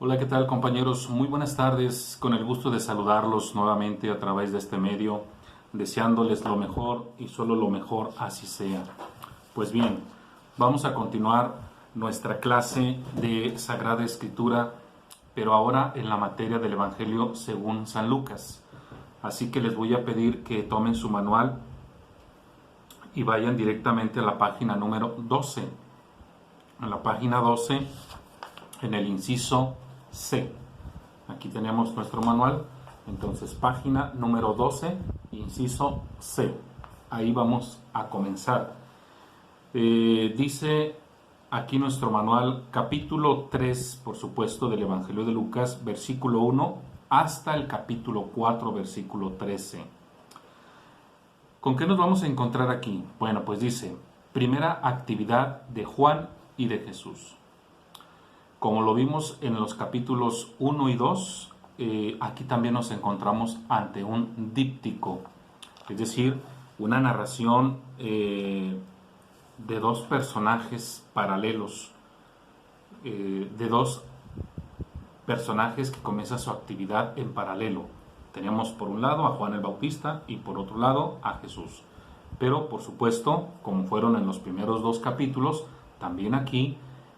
Hola, ¿qué tal compañeros? Muy buenas tardes, con el gusto de saludarlos nuevamente a través de este medio, deseándoles lo mejor y solo lo mejor así sea. Pues bien, vamos a continuar nuestra clase de Sagrada Escritura, pero ahora en la materia del Evangelio según San Lucas. Así que les voy a pedir que tomen su manual y vayan directamente a la página número 12. En la página 12, en el inciso C. Aquí tenemos nuestro manual. Entonces, página número 12, inciso C. Ahí vamos a comenzar. Dice aquí nuestro manual, capítulo 3, por supuesto, del Evangelio de Lucas, versículo 1 hasta el capítulo 4, versículo 13. ¿Con qué nos vamos a encontrar aquí? Bueno, pues dice, primera actividad de Juan y de Jesús. Como lo vimos en los capítulos 1 y 2, aquí también nos encontramos ante un díptico, es decir, una narración de dos personajes paralelos, de dos personajes que comienzan su actividad en paralelo. Tenemos por un lado a Juan el Bautista y por otro lado a Jesús. Pero por supuesto, como fueron en los primeros dos capítulos, también aquí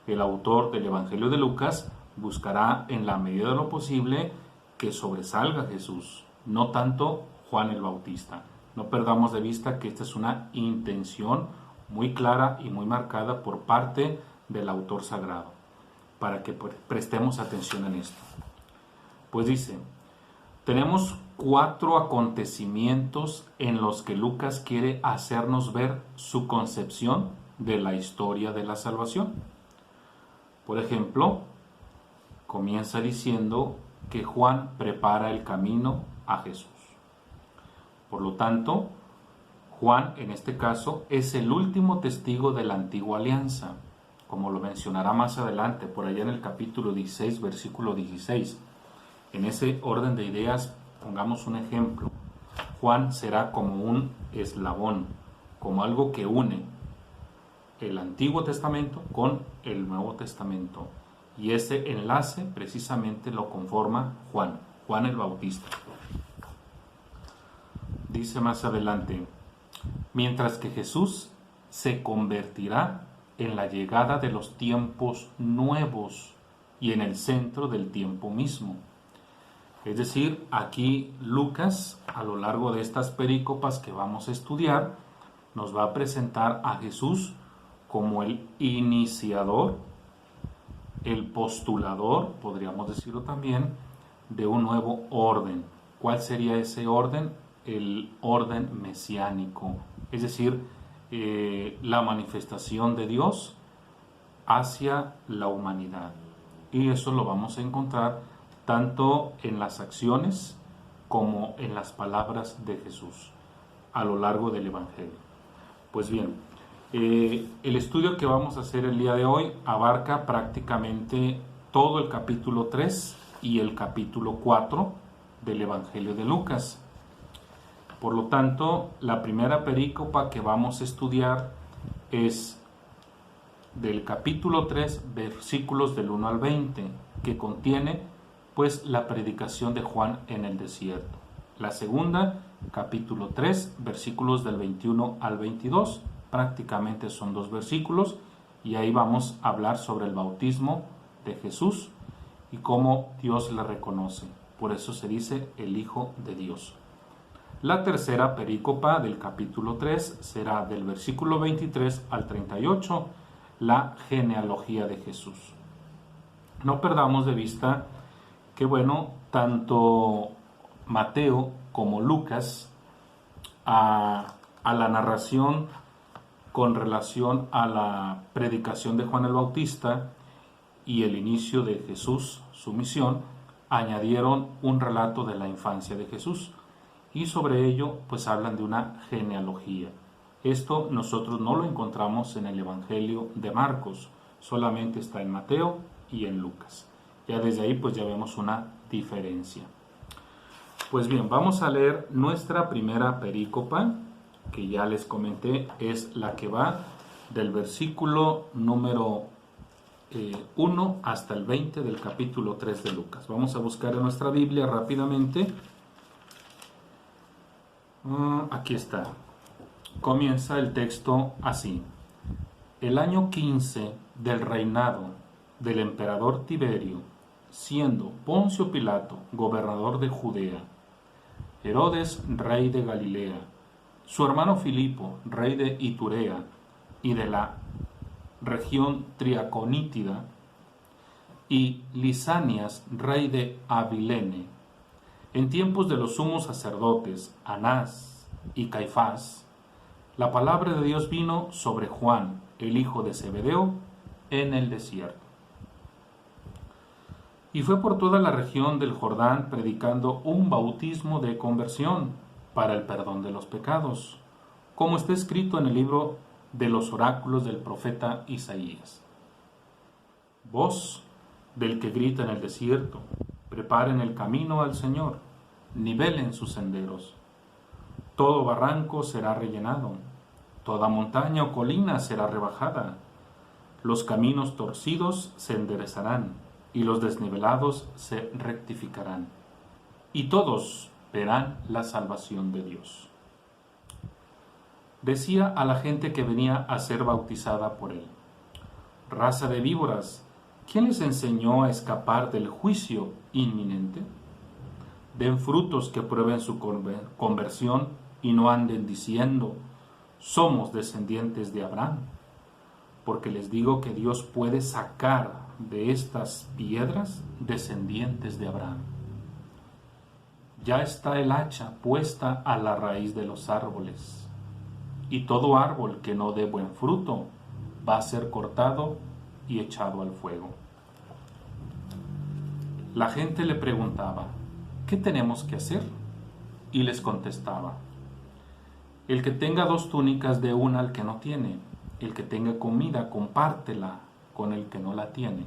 el autor del Evangelio de Lucas buscará en la medida de lo posible que sobresalga Jesús, no tanto Juan el Bautista. No perdamos de vista que esta es una intención muy clara y muy marcada por parte del autor sagrado, para que prestemos atención en esto. Pues dice, tenemos 4 acontecimientos en los que Lucas quiere hacernos ver su concepción de la historia de la salvación. Por ejemplo, comienza diciendo que Juan prepara el camino a Jesús. Por lo tanto, Juan, en este caso, es el último testigo de la antigua alianza, como lo mencionará más adelante, por allá en el capítulo 16, versículo 16. En ese orden de ideas, pongamos un ejemplo. Juan será como un eslabón, como algo que une el Antiguo Testamento con el Nuevo Testamento. Y ese enlace precisamente lo conforma Juan el Bautista. Dice más adelante, mientras que Jesús se convertirá en la llegada de los tiempos nuevos y en el centro del tiempo mismo. Es decir, aquí Lucas, a lo largo de estas perícopas que vamos a estudiar, nos va a presentar a Jesús como el iniciador, el postulador, podríamos decirlo también, de un nuevo orden. ¿Cuál sería ese orden? El orden mesiánico, es decir, la manifestación de Dios hacia la humanidad. Y eso lo vamos a encontrar tanto en las acciones como en las palabras de Jesús a lo largo del Evangelio. Pues bien, el estudio que vamos a hacer el día de hoy abarca prácticamente todo el capítulo 3 y el capítulo 4 del Evangelio de Lucas. Por lo tanto, la primera perícopa que vamos a estudiar es del capítulo 3, versículos del 1 al 20, que contiene pues la predicación de Juan en el desierto. La segunda, capítulo 3, versículos del 21 al 22, prácticamente son 2 versículos, y ahí vamos a hablar sobre el bautismo de Jesús y cómo Dios le reconoce. Por eso se dice el Hijo de Dios. La tercera perícopa del capítulo 3 será del versículo 23 al 38, la genealogía de Jesús. No perdamos de vista que, bueno, tanto Mateo como Lucas a la narración con relación a la predicación de Juan el Bautista y el inicio de Jesús, su misión, añadieron un relato de la infancia de Jesús y sobre ello pues hablan de una genealogía. Esto nosotros no lo encontramos en el Evangelio de Marcos, solamente está en Mateo y en Lucas. Ya desde ahí pues ya vemos una diferencia. Pues bien, vamos a leer nuestra primera perícopa, que ya les comenté, es la que va del versículo número 1 hasta el 20 del capítulo 3 de Lucas. Vamos a buscar en nuestra Biblia rápidamente. Aquí está. Comienza el texto así. El año 15 del reinado del emperador Tiberio, siendo Poncio Pilato gobernador de Judea, Herodes rey de Galilea, su hermano Filipo rey de Iturea y de la región triaconítida, y Lisanias rey de Abilene, en tiempos de los sumos sacerdotes Anás y Caifás, la palabra de Dios vino sobre Juan, el hijo de Zebedeo, en el desierto. Y fue por toda la región del Jordán predicando un bautismo de conversión para el perdón de los pecados, como está escrito en el libro de los oráculos del profeta Isaías. Voz del que grita en el desierto, preparen el camino al Señor, nivelen sus senderos. Todo barranco será rellenado, toda montaña o colina será rebajada. Los caminos torcidos se enderezarán y los desnivelados se rectificarán. Y todos verán la salvación de Dios. Decía a la gente que venía a ser bautizada por él: raza de víboras, ¿quién les enseñó a escapar del juicio inminente? Den frutos que prueben su conversión y no anden diciendo: somos descendientes de Abraham. Porque les digo que Dios puede sacar de estas piedras descendientes de Abraham. Ya está el hacha puesta a la raíz de los árboles, y todo árbol que no dé buen fruto va a ser cortado y echado al fuego. La gente le preguntaba: ¿qué tenemos que hacer? Y les contestaba: el que tenga 2 túnicas, dé una al que no tiene. El que tenga comida, compártela con el que no la tiene.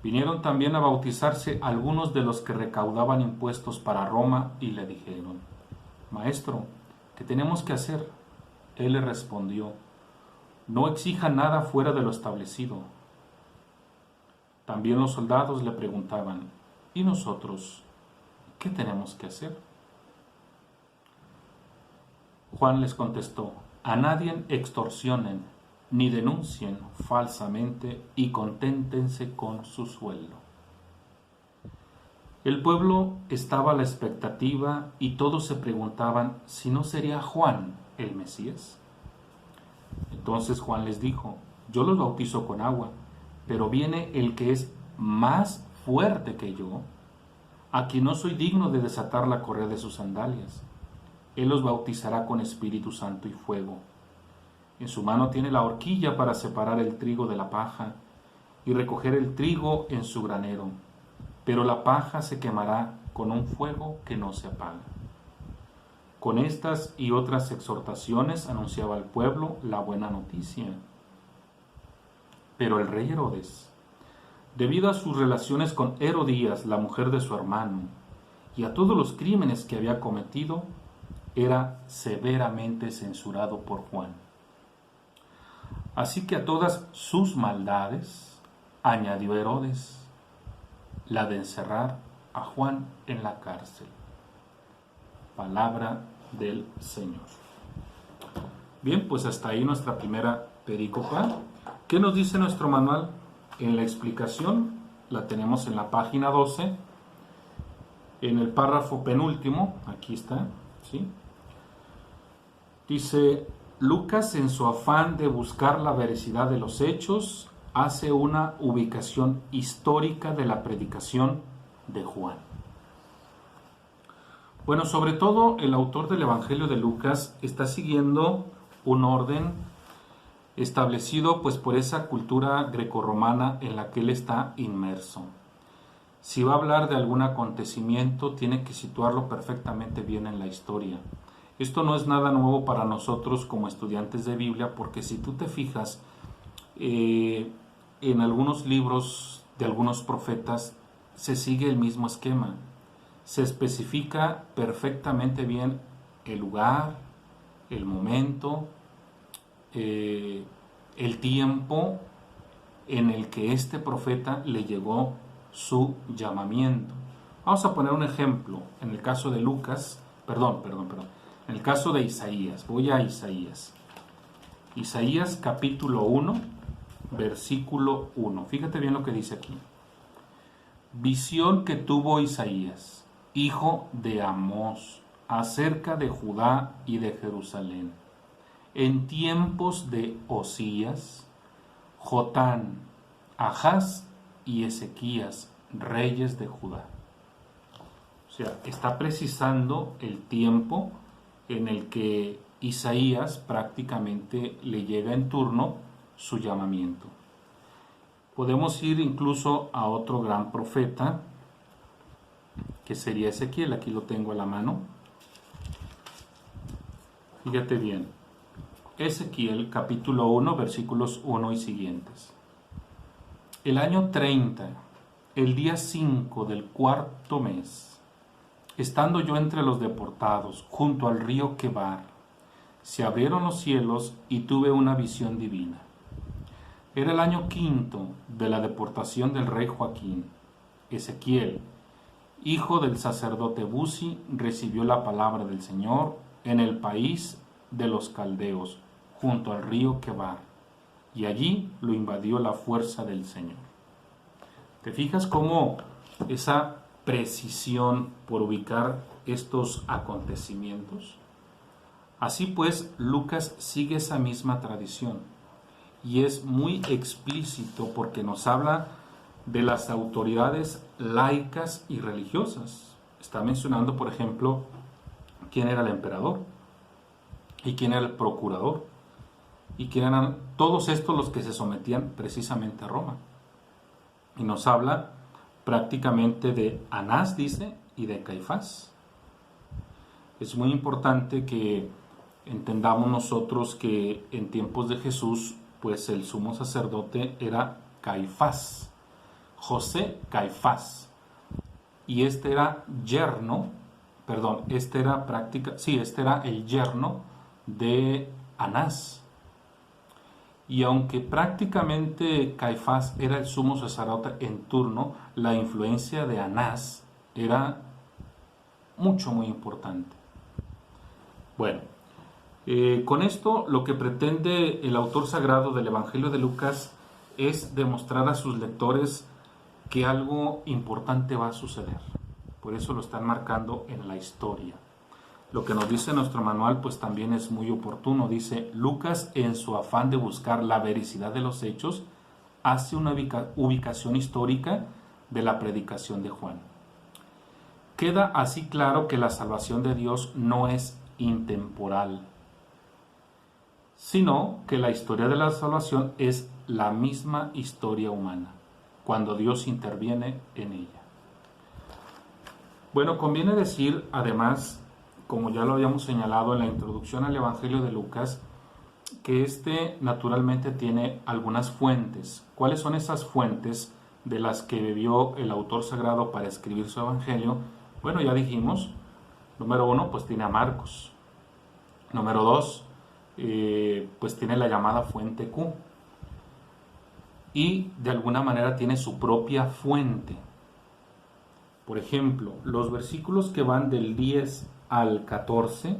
Vinieron también a bautizarse algunos de los que recaudaban impuestos para Roma y le dijeron: Maestro, ¿qué tenemos que hacer? Él le respondió: no exija nada fuera de lo establecido. También los soldados le preguntaban: ¿y nosotros qué tenemos que hacer? Juan les contestó: a nadie extorsionen ni denuncien falsamente y conténtense con su sueldo. El pueblo estaba a la expectativa y todos se preguntaban si no sería Juan el Mesías. Entonces Juan les dijo: yo los bautizo con agua, pero viene el que es más fuerte que yo, a quien no soy digno de desatar la correa de sus sandalias. Él los bautizará con Espíritu Santo y fuego. En su mano tiene la horquilla para separar el trigo de la paja y recoger el trigo en su granero, pero la paja se quemará con un fuego que no se apaga. Con estas y otras exhortaciones anunciaba al pueblo la buena noticia. Pero el rey Herodes, debido a sus relaciones con Herodías, la mujer de su hermano, y a todos los crímenes que había cometido, era severamente censurado por Juan. Así que a todas sus maldades añadió Herodes la de encerrar a Juan en la cárcel. Palabra del Señor. Bien, pues hasta ahí nuestra primera perícopa. ¿Qué nos dice nuestro manual? En la explicación la tenemos en la página 12, en el párrafo penúltimo, aquí está, ¿sí? Dice: Lucas, en su afán de buscar la veracidad de los hechos, hace una ubicación histórica de la predicación de Juan. Bueno, sobre todo el autor del Evangelio de Lucas está siguiendo un orden establecido pues por esa cultura grecorromana en la que él está inmerso. Si va a hablar de algún acontecimiento, tiene que situarlo perfectamente bien en la historia. Esto no es nada nuevo para nosotros como estudiantes de Biblia, porque si tú te fijas, en algunos libros de algunos profetas se sigue el mismo esquema. Se especifica perfectamente bien el lugar, el momento, el tiempo en el que este profeta le llegó su llamamiento. Vamos a poner un ejemplo en el caso de Lucas, en el caso de Isaías. Voy a Isaías. Isaías capítulo 1, versículo 1. Fíjate bien lo que dice aquí. Visión que tuvo Isaías, hijo de Amós, acerca de Judá y de Jerusalén, en tiempos de Osías, Jotán, Ahaz y Ezequías, reyes de Judá. O sea, está precisando el tiempo en el que Isaías prácticamente le llega en turno su llamamiento. Podemos ir incluso a otro gran profeta, que sería Ezequiel. Aquí lo tengo a la mano. Fíjate bien. Ezequiel capítulo 1, versículos 1 y siguientes. El año 30, el día 5 del cuarto mes, estando yo entre los deportados, junto al río Quebar, se abrieron los cielos y tuve una visión divina. Era el año 5 de la deportación del rey Joaquín. Ezequiel, hijo del sacerdote Buzi, recibió la palabra del Señor en el país de los caldeos, junto al río Quebar, y allí lo invadió la fuerza del Señor. ¿Te fijas cómo esa precisión por ubicar estos acontecimientos? Así pues, Lucas sigue esa misma tradición y es muy explícito porque nos habla de las autoridades laicas y religiosas. Está mencionando, por ejemplo, quién era el emperador y quién era el procurador y quién eran todos estos los que se sometían precisamente a Roma. Y nos habla prácticamente de Anás, dice, y de Caifás. Es muy importante que entendamos nosotros que en tiempos de Jesús, pues el sumo sacerdote era Caifás, José Caifás, y este era el yerno de Anás. Y aunque prácticamente Caifás era el sumo sacerdote en turno, la influencia de Anás era muy importante. Bueno, con esto lo que pretende el autor sagrado del Evangelio de Lucas es demostrar a sus lectores que algo importante va a suceder. Por eso lo están marcando en la historia. Lo que nos dice nuestro manual pues también es muy oportuno. Dice, Lucas, en su afán de buscar la veracidad de los hechos, hace una ubicación histórica de la predicación de Juan. Queda así claro que la salvación de Dios no es intemporal, sino que la historia de la salvación es la misma historia humana, cuando Dios interviene en ella. Bueno, conviene decir, además, como ya lo habíamos señalado en la introducción al Evangelio de Lucas, que este naturalmente tiene algunas fuentes. ¿Cuáles son esas fuentes de las que bebió el autor sagrado para escribir su Evangelio? Bueno, ya dijimos, número 1, pues tiene a Marcos. Número 2, pues tiene la llamada fuente Q. Y de alguna manera tiene su propia fuente. Por ejemplo, los versículos que van del 10 al 14,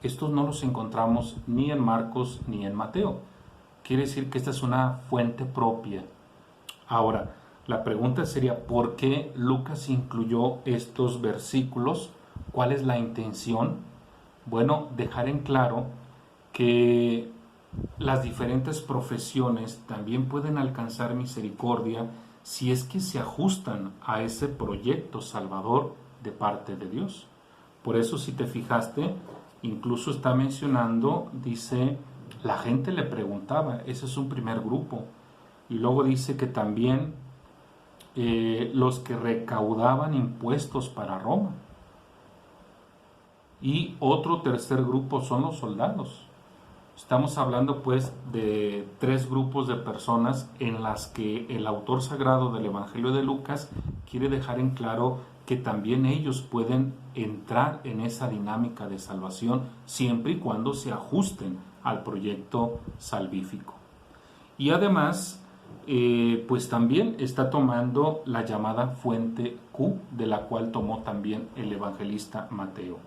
estos no los encontramos ni en Marcos ni en Mateo. Quiere decir que esta es una fuente propia. Ahora, la pregunta sería, ¿por qué Lucas incluyó estos versículos? ¿Cuál es la intención? Bueno, dejar en claro que las diferentes profesiones también pueden alcanzar misericordia si es que se ajustan a ese proyecto salvador de parte de Dios. Por eso, si te fijaste, incluso está mencionando, dice, la gente le preguntaba, ese es un primer grupo. Y luego dice que también los que recaudaban impuestos para Roma. Y otro tercer grupo son los soldados. Estamos hablando pues de 3 grupos de personas en las que el autor sagrado del Evangelio de Lucas quiere dejar en claro que también ellos pueden entrar en esa dinámica de salvación siempre y cuando se ajusten al proyecto salvífico. Y además pues también está tomando la llamada fuente Q, de la cual tomó también el evangelista Mateo.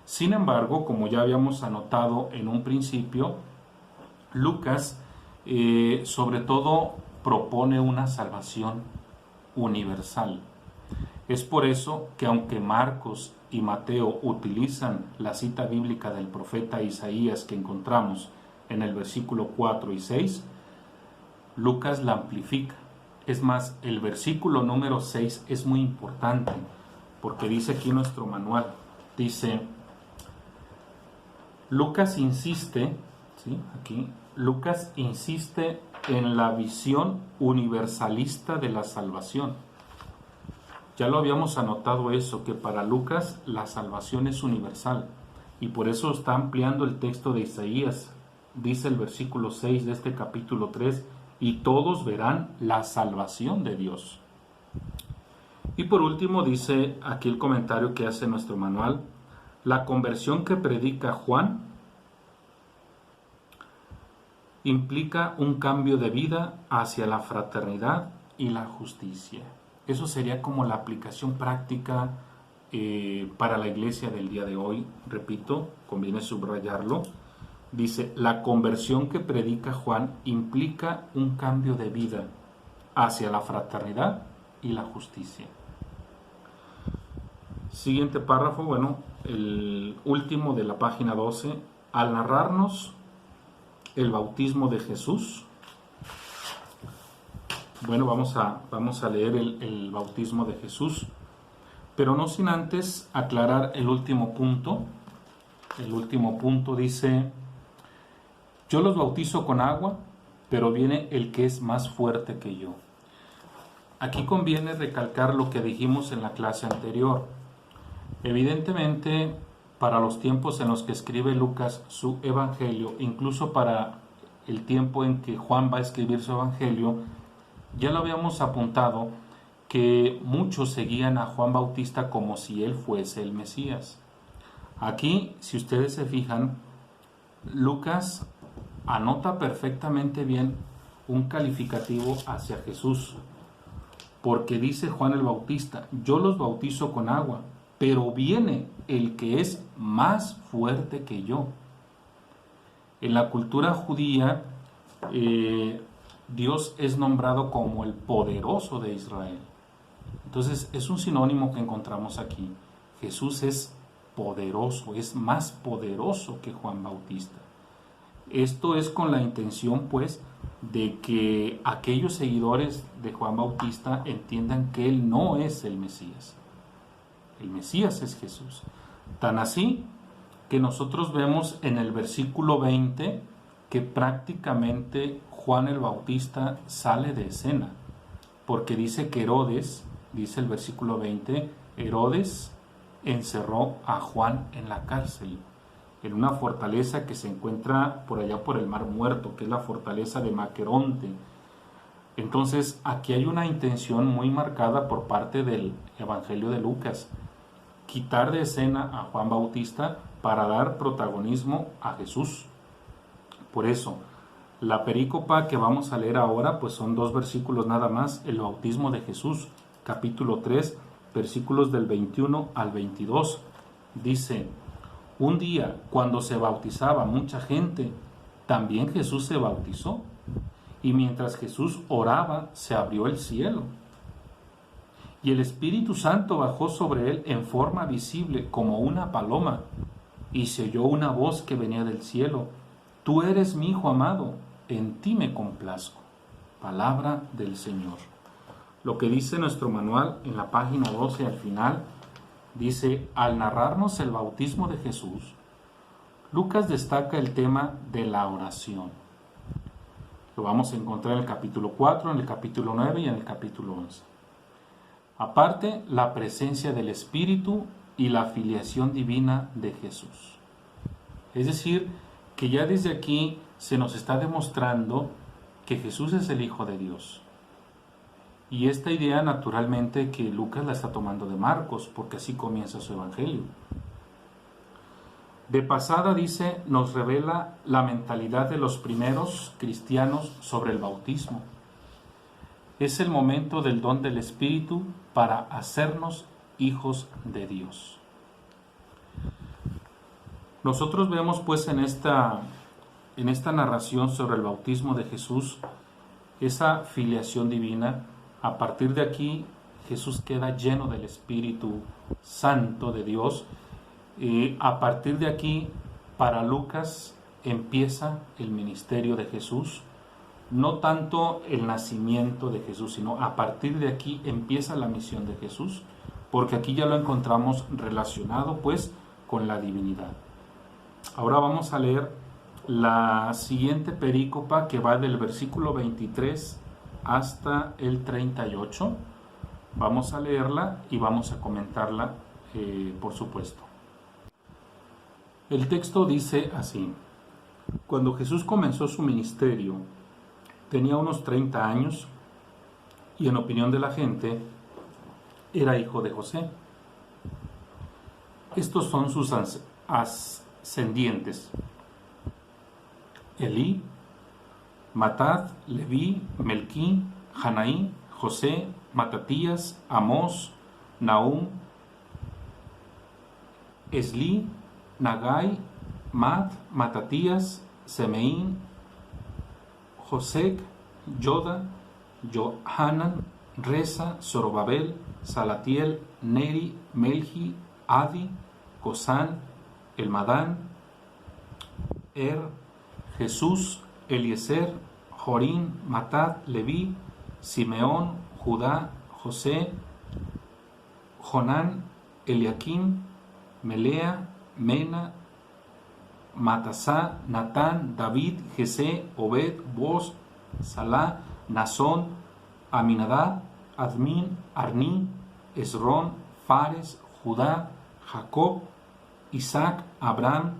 Sin embargo, como ya habíamos anotado en un principio, Lucas sobre todo propone una salvación universal. Es por eso que aunque Marcos y Mateo utilizan la cita bíblica del profeta Isaías que encontramos en el versículo 4 y 6, Lucas la amplifica. Es más, el versículo número 6 es muy importante porque dice aquí nuestro manual, dice, Lucas insiste, ¿sí? Aquí, Lucas insiste en la visión universalista de la salvación. Ya lo habíamos anotado eso, que para Lucas la salvación es universal y por eso está ampliando el texto de Isaías. Dice el versículo 6 de este capítulo 3, y todos verán la salvación de Dios. Y por último dice aquí el comentario que hace nuestro manual, la conversión que predica Juan implica un cambio de vida hacia la fraternidad y la justicia. Eso sería como la aplicación práctica para la iglesia del día de hoy. Repito, conviene subrayarlo. Dice, la conversión que predica Juan implica un cambio de vida hacia la fraternidad y la justicia. Siguiente párrafo, bueno, el último de la página 12, al narrarnos el bautismo de Jesús. Bueno, vamos a leer el bautismo de Jesús, pero no sin antes aclarar el último punto. El último punto dice, yo los bautizo con agua, pero viene el que es más fuerte que yo. Aquí conviene recalcar lo que dijimos en la clase anterior. Evidentemente, para los tiempos en los que escribe Lucas su evangelio, incluso para el tiempo en que Juan va a escribir su evangelio, ya lo habíamos apuntado que muchos seguían a Juan Bautista como si él fuese el Mesías. Aquí, si ustedes se fijan, Lucas anota perfectamente bien un calificativo hacia Jesús, porque dice Juan el Bautista, yo los bautizo con agua, pero viene el que es más fuerte que yo. En la cultura judía, Dios es nombrado como el poderoso de Israel. Entonces es un sinónimo que encontramos aquí. Jesús es poderoso, es más poderoso que Juan Bautista. Esto es con la intención, pues, de que aquellos seguidores de Juan Bautista entiendan que él no es el Mesías. El Mesías es Jesús. Tan así que nosotros vemos en el versículo 20 que prácticamente Juan el Bautista sale de escena, porque dice que Herodes, dice el versículo 20, Herodes encerró a Juan en la cárcel, en una fortaleza que se encuentra por allá por el Mar Muerto, que es la fortaleza de Maqueronte. Entonces aquí hay una intención muy marcada por parte del Evangelio de Lucas, quitar de escena a Juan Bautista para dar protagonismo a Jesús. Por eso, la perícopa que vamos a leer ahora, pues son 2 versículos nada más, el bautismo de Jesús, capítulo 3, versículos del 21 al 22. Dice, un día, cuando se bautizaba mucha gente, también Jesús se bautizó, y mientras Jesús oraba, se abrió el cielo. Y el Espíritu Santo bajó sobre él en forma visible como una paloma, y se oyó una voz que venía del cielo, tú eres mi Hijo amado, en ti me complazco. Palabra del Señor. Lo que dice nuestro manual en la página 12 al final, dice, al narrarnos el bautismo de Jesús, Lucas destaca el tema de la oración. Lo vamos a encontrar en el capítulo 4, en el capítulo 9 y en el capítulo 11. Aparte, la presencia del Espíritu y la filiación divina de Jesús. Es decir, que ya desde aquí se nos está demostrando que Jesús es el Hijo de Dios. Y esta idea, naturalmente, que Lucas la está tomando de Marcos, porque así comienza su evangelio. De pasada, dice, nos revela la mentalidad de los primeros cristianos sobre el bautismo. Es el momento del don del Espíritu para hacernos hijos de Dios. Nosotros vemos pues en esta narración sobre el bautismo de Jesús esa filiación divina. A partir de aquí Jesús queda lleno del Espíritu Santo de Dios. A partir de aquí, para Lucas empieza el ministerio de Jesús. No tanto el nacimiento de Jesús, sino a partir de aquí empieza la misión de Jesús, porque aquí ya lo encontramos relacionado pues con la divinidad. Ahora vamos a leer la siguiente perícopa, que va del versículo 23 hasta el 38. Vamos a leerla y vamos a comentarla, por supuesto. El texto dice así: Cuando Jesús comenzó su ministerio, tenía unos 30 años y en opinión de la gente era hijo de José. Estos son sus ascendientes: Elí, Matat, Leví, Melquí, Janaí, José, Matatías, Amós, Nahum, Esli, Nagai, Matatías, Semeín, Josec, Yoda, Johanan, Reza, Zorobabel, Salatiel, Neri, Melji, Adi, Cosán, Elmadán, Jesús, Eliezer, Jorín, Matat, Leví, Simeón, Judá, José, Jonán, Eliaquim, Melea, Mena, Matasá, Natán, David, Jesé, Obed, Boz, Salá, Nazón, Aminadab, Admin, Arní, Esrón, Fares, Judá, Jacob, Isaac, Abraham,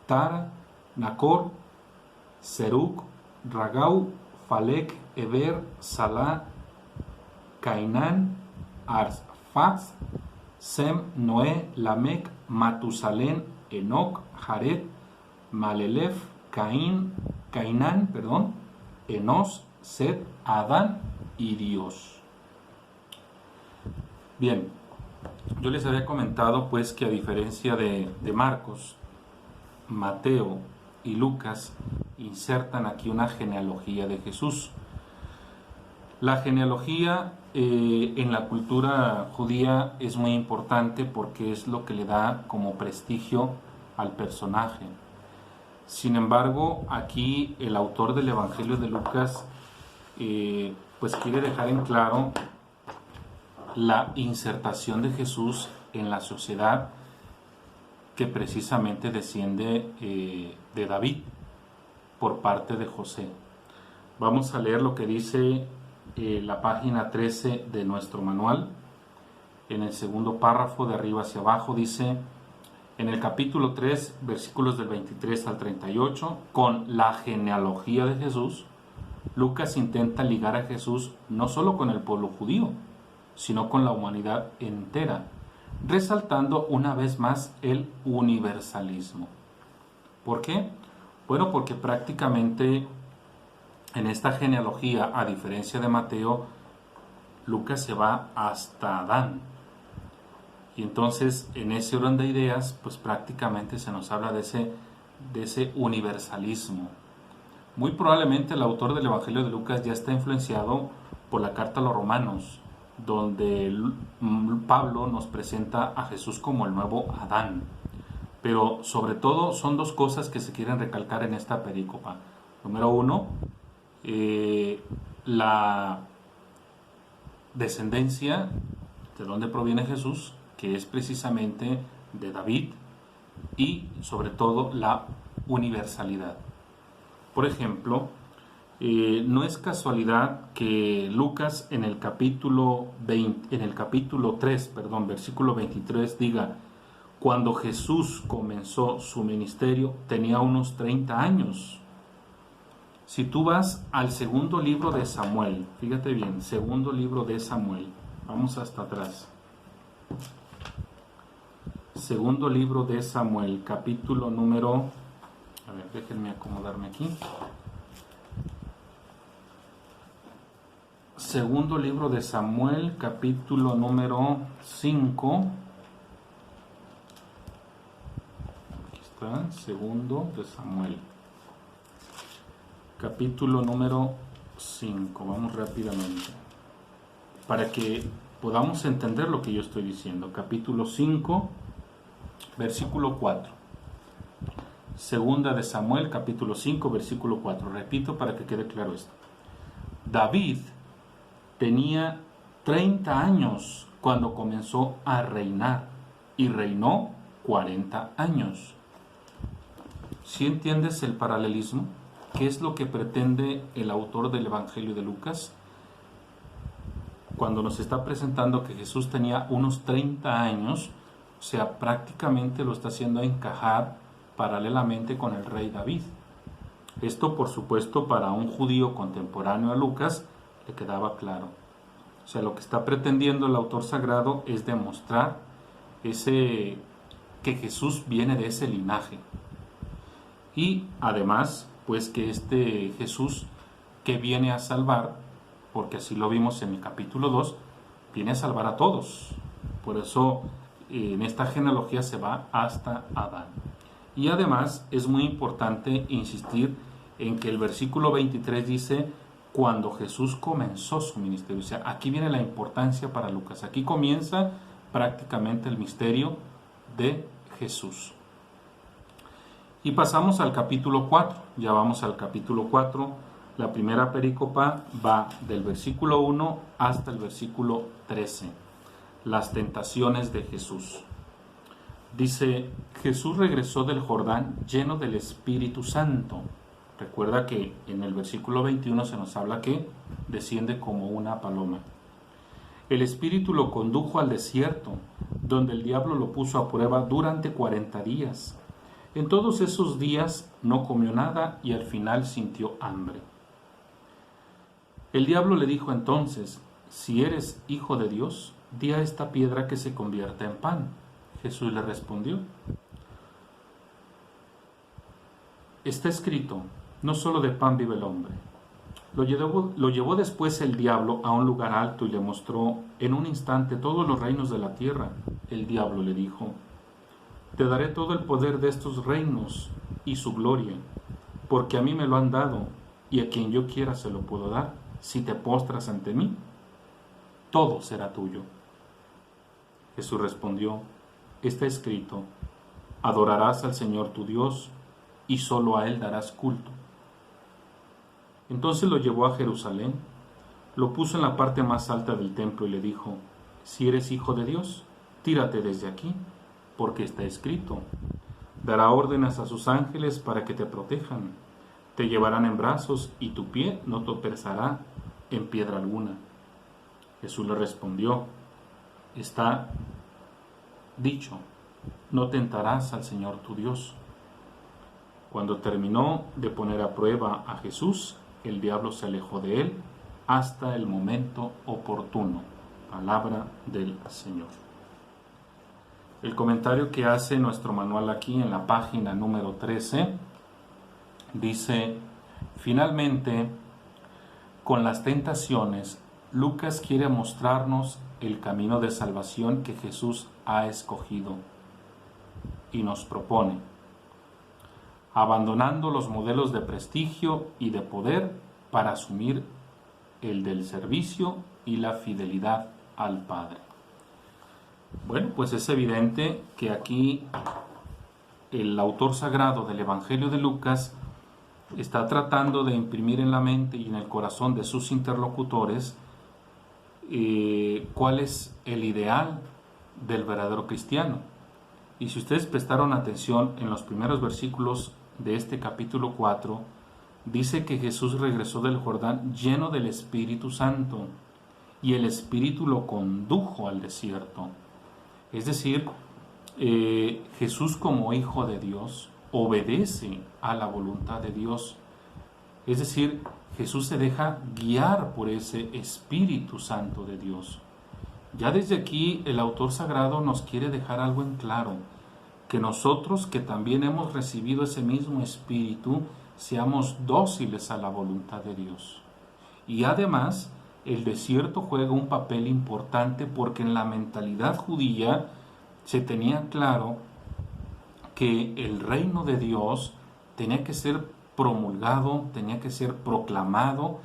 Tara, Nacor, Seruc, Ragau, Falec, Eber, Salá, Cainán, Arfaz, Sem, Noé, Lamec, Matusalén, Enoc, Jared, Malelef, Cainán, Enos, Set, Adán y Dios. Bien, yo les había comentado pues que a diferencia de Marcos, Mateo y Lucas insertan aquí una genealogía de Jesús. La genealogía en la cultura judía es muy importante porque es lo que le da como prestigio al personaje. Sin embargo, aquí el autor del Evangelio de Lucas pues quiere dejar en claro la insertación de Jesús en la sociedad que precisamente desciende de David por parte de José. Vamos a leer lo que dice la página 13 de nuestro manual. En el segundo párrafo de arriba hacia abajo dice: en el capítulo 3, versículos del 23 al 38, con la genealogía de Jesús, Lucas intenta ligar a Jesús no solo con el pueblo judío, sino con la humanidad entera, resaltando una vez más el universalismo. ¿Por qué? Bueno, porque prácticamente en esta genealogía, a diferencia de Mateo, Lucas se va hasta Adán. Y entonces, en ese orden de ideas, pues prácticamente se nos habla de ese universalismo. Muy probablemente el autor del Evangelio de Lucas ya está influenciado por la carta a los Romanos, donde Pablo nos presenta a Jesús como el nuevo Adán. Pero sobre todo son dos cosas que se quieren recalcar en esta perícopa. Número uno, la descendencia de donde proviene Jesús, que es precisamente de David, y sobre todo la universalidad. Por ejemplo, no es casualidad que Lucas en el capítulo 3, versículo 23 diga: cuando Jesús comenzó su ministerio tenía unos 30 años. Si tú vas al segundo libro de Samuel, fíjate bien, segundo libro de Samuel, vamos hasta atrás. Segundo libro de Samuel, capítulo número, a ver, déjenme acomodarme aquí. Segundo libro de Samuel, capítulo número 5. Aquí está, segundo de Samuel. Capítulo número 5. Vamos rápidamente, para que podamos entender lo que yo estoy diciendo. Capítulo 5, versículo 4. Segunda de Samuel, capítulo 5, versículo 4. Repito para que quede claro esto. David tenía 30 años cuando comenzó a reinar y reinó 40 años. ¿Sí entiendes el paralelismo? ¿Qué es lo que pretende el autor del Evangelio de Lucas? Cuando nos está presentando que Jesús tenía unos 30 años, o sea, prácticamente lo está haciendo encajar paralelamente con el rey David. Esto, por supuesto, para un judío contemporáneo a Lucas, le quedaba claro. O sea, lo que está pretendiendo el autor sagrado es demostrar que Jesús viene de ese linaje. Y además, pues que este Jesús que viene a salvar, porque así lo vimos en el capítulo 2, viene a salvar a todos. Por eso en esta genealogía se va hasta Adán. Y además es muy importante insistir en que el versículo 23 dice cuando Jesús comenzó su ministerio. O sea, aquí viene la importancia para Lucas. Aquí comienza prácticamente el misterio de Jesús. Y pasamos al capítulo 4. Ya vamos al capítulo 4. La primera perícopa va del versículo 1 hasta el versículo 13. Las tentaciones de Jesús. Dice, Jesús regresó del Jordán lleno del Espíritu Santo. Recuerda que en el versículo 21 se nos habla que desciende como una paloma. El Espíritu lo condujo al desierto, donde el diablo lo puso a prueba durante 40 días. En todos esos días no comió nada y al final sintió hambre. El diablo le dijo entonces, si eres hijo de Dios, di a esta piedra que se convierta en pan. Jesús le respondió, está escrito, no solo de pan vive el hombre. Lo llevó después el diablo a un lugar alto y le mostró en un instante todos los reinos de la tierra. El diablo le dijo, te daré todo el poder de estos reinos y su gloria, porque a mí me lo han dado y a quien yo quiera se lo puedo dar. Si te postras ante mí, todo será tuyo. Jesús respondió, está escrito, adorarás al Señor tu Dios y solo a Él darás culto. Entonces lo llevó a Jerusalén, lo puso en la parte más alta del templo y le dijo, si eres hijo de Dios, tírate desde aquí, porque está escrito, dará órdenes a sus ángeles para que te protejan, te llevarán en brazos y tu pie no tropezará en piedra alguna. Jesús le respondió, está dicho, no tentarás al Señor tu Dios. Cuando terminó de poner a prueba a Jesús, el diablo se alejó de él hasta el momento oportuno. Palabra del Señor. El comentario que hace nuestro manual aquí en la página número 13 dice, finalmente, con las tentaciones, Lucas quiere mostrarnos el camino de salvación que Jesús ha escogido y nos propone, abandonando los modelos de prestigio y de poder para asumir el del servicio y la fidelidad al Padre. Bueno, pues es evidente que aquí el autor sagrado del Evangelio de Lucas está tratando de imprimir en la mente y en el corazón de sus interlocutores cuál es el ideal del verdadero cristiano. Y si ustedes prestaron atención en los primeros versículos de este capítulo 4, dice que Jesús regresó del Jordán lleno del Espíritu Santo y el Espíritu lo condujo al desierto. Es decir, Jesús como Hijo de Dios obedece a la voluntad de Dios. Es decir, Jesús se deja guiar por ese Espíritu Santo de Dios. Ya desde aquí el autor sagrado nos quiere dejar algo en claro, que nosotros que también hemos recibido ese mismo Espíritu, seamos dóciles a la voluntad de Dios. Y además el desierto juega un papel importante porque en la mentalidad judía se tenía claro que el reino de Dios tenía que ser promulgado, tenía que ser proclamado,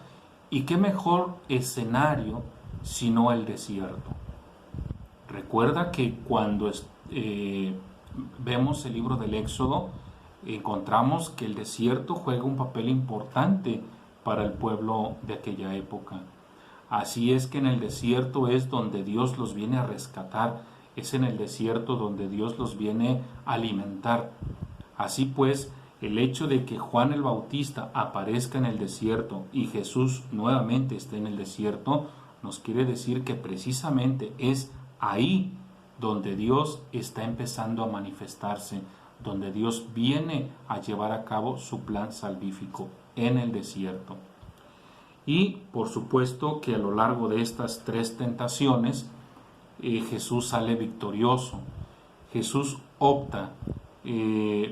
y qué mejor escenario sino el desierto. Recuerda que cuando vemos el libro del Éxodo, encontramos que el desierto juega un papel importante para el pueblo de aquella época. Así es que en el desierto es donde Dios los viene a rescatar, es en el desierto donde Dios los viene a alimentar. Así pues, el hecho de que Juan el Bautista aparezca en el desierto y Jesús nuevamente esté en el desierto, nos quiere decir que precisamente es ahí donde Dios está empezando a manifestarse, donde Dios viene a llevar a cabo su plan salvífico en el desierto. Y por supuesto que a lo largo de estas 3 tentaciones, Jesús sale victorioso. Jesús opta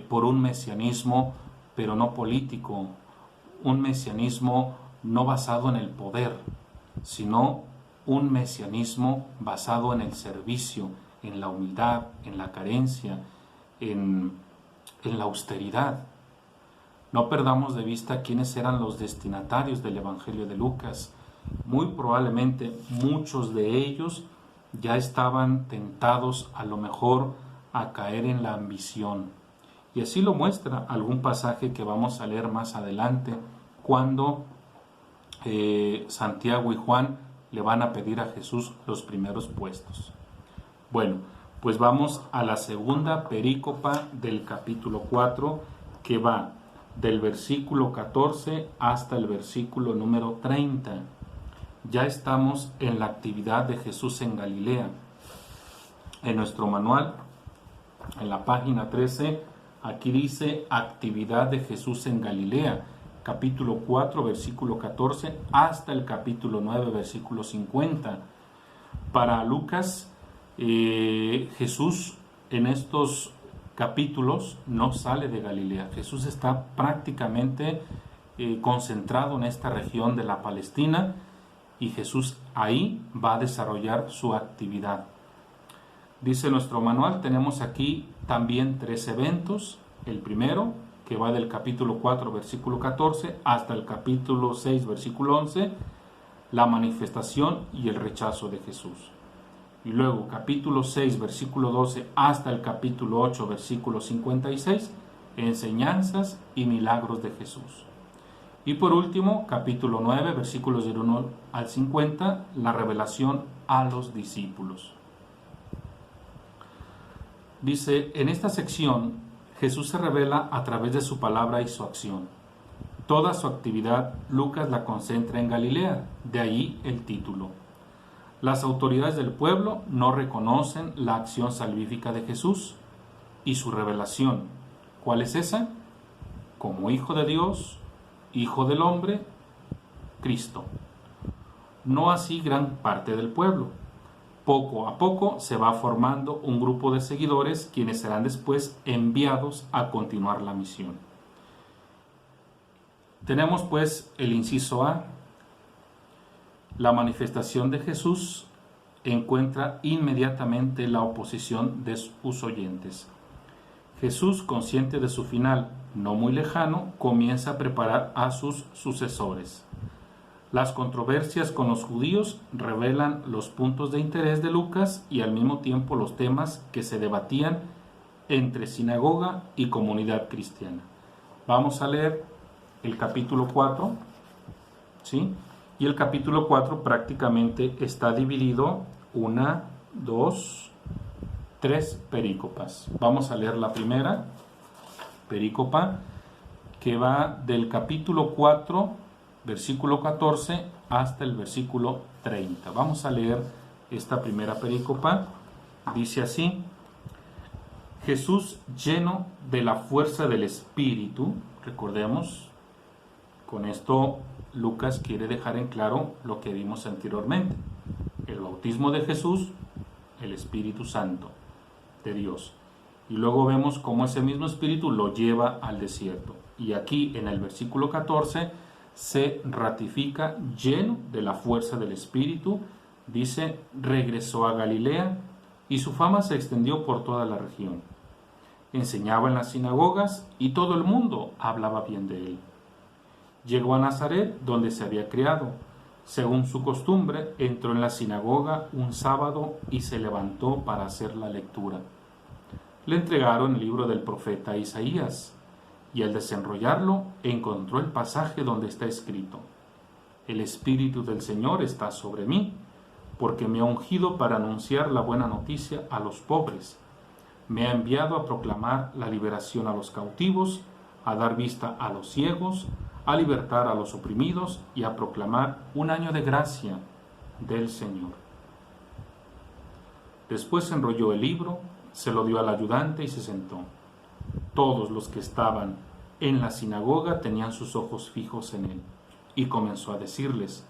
por un mesianismo, pero no político, un mesianismo no basado en el poder, sino un mesianismo basado en el servicio, en la humildad, en la carencia, en la austeridad. No perdamos de vista quiénes eran los destinatarios del Evangelio de Lucas. Muy probablemente muchos de ellos ya estaban tentados a lo mejor a caer en la ambición. Y así lo muestra algún pasaje que vamos a leer más adelante, cuando Santiago y Juan le van a pedir a Jesús los primeros puestos. Bueno, pues vamos a la segunda perícopa del capítulo 4, que va del versículo 14 hasta el versículo número 30. Ya estamos en la actividad de Jesús en Galilea. En nuestro manual, en la página 13, aquí dice actividad de Jesús en Galilea, capítulo 4, versículo 14, hasta el capítulo 9, versículo 50. Para Lucas, Jesús en estos capítulos no sale de Galilea. Jesús está prácticamente concentrado en esta región de la Palestina, y Jesús ahí va a desarrollar su actividad. Dice nuestro manual, tenemos aquí también 3 eventos. El primero, que va del capítulo 4, versículo 14, hasta el capítulo 6, versículo 11, la manifestación y el rechazo de Jesús. Y luego, capítulo 6, versículo 12, hasta el capítulo 8, versículo 56, enseñanzas y milagros de Jesús. Y por último, capítulo 9, versículos del 1 al 50, la revelación a los discípulos. Dice, en esta sección, Jesús se revela a través de su palabra y su acción. Toda su actividad, Lucas la concentra en Galilea, de ahí el título. Las autoridades del pueblo no reconocen la acción salvífica de Jesús y su revelación. ¿Cuál es esa? Como Hijo de Dios, Hijo del hombre, Cristo. No así gran parte del pueblo. Poco a poco se va formando un grupo de seguidores quienes serán después enviados a continuar la misión. Tenemos pues el inciso A. La manifestación de Jesús encuentra inmediatamente la oposición de sus oyentes. Jesús, consciente de su final no muy lejano, comienza a preparar a sus sucesores. Las controversias con los judíos revelan los puntos de interés de Lucas y al mismo tiempo los temas que se debatían entre sinagoga y comunidad cristiana. Vamos a leer el capítulo 4, ¿sí? Y el capítulo 4 prácticamente está dividido 1, 2, 3 perícopas. Vamos a leer la primera perícopa, que va del capítulo 4, versículo 14, hasta el versículo 30. Vamos a leer esta primera perícopa. Dice así: Jesús, lleno de la fuerza del Espíritu, recordemos, con esto Lucas quiere dejar en claro lo que vimos anteriormente. El bautismo de Jesús, el Espíritu Santo de Dios. Y luego vemos cómo ese mismo Espíritu lo lleva al desierto. Y aquí en el versículo 14 se ratifica lleno de la fuerza del Espíritu. Dice, regresó a Galilea y su fama se extendió por toda la región. Enseñaba en las sinagogas y todo el mundo hablaba bien de él. Llegó a Nazaret, donde se había criado. Según su costumbre, entró en la sinagoga un sábado y se levantó para hacer la lectura. Le entregaron el libro del profeta Isaías, y al desenrollarlo encontró el pasaje donde está escrito: El Espíritu del Señor está sobre mí, porque me ha ungido para anunciar la buena noticia a los pobres. Me ha enviado a proclamar la liberación a los cautivos, a dar vista a los ciegos, a libertar a los oprimidos y a proclamar un año de gracia del Señor. Después enrolló el libro, se lo dio al ayudante y se sentó. Todos los que estaban en la sinagoga tenían sus ojos fijos en él, y comenzó a decirles: